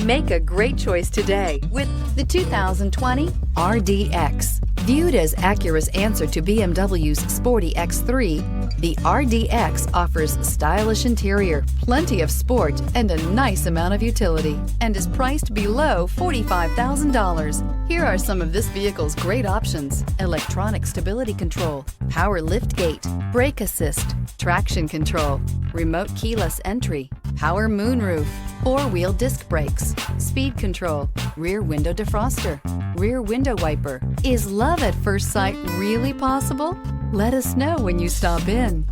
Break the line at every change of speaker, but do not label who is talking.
Make a great choice today with the 2020 RDX. Viewed as Acura's answer to BMW's sporty X3, the RDX offers stylish interior, plenty of sport, and a nice amount of utility, and is priced below $45,000. Here are some of this vehicle's great options: electronic stability control, power liftgate, brake assist, traction control, remote keyless entry, power moonroof, four-wheel disc brakes, speed control, rear window defroster, rear window wiper. Is love at first sight really possible? Let us know when you stop in.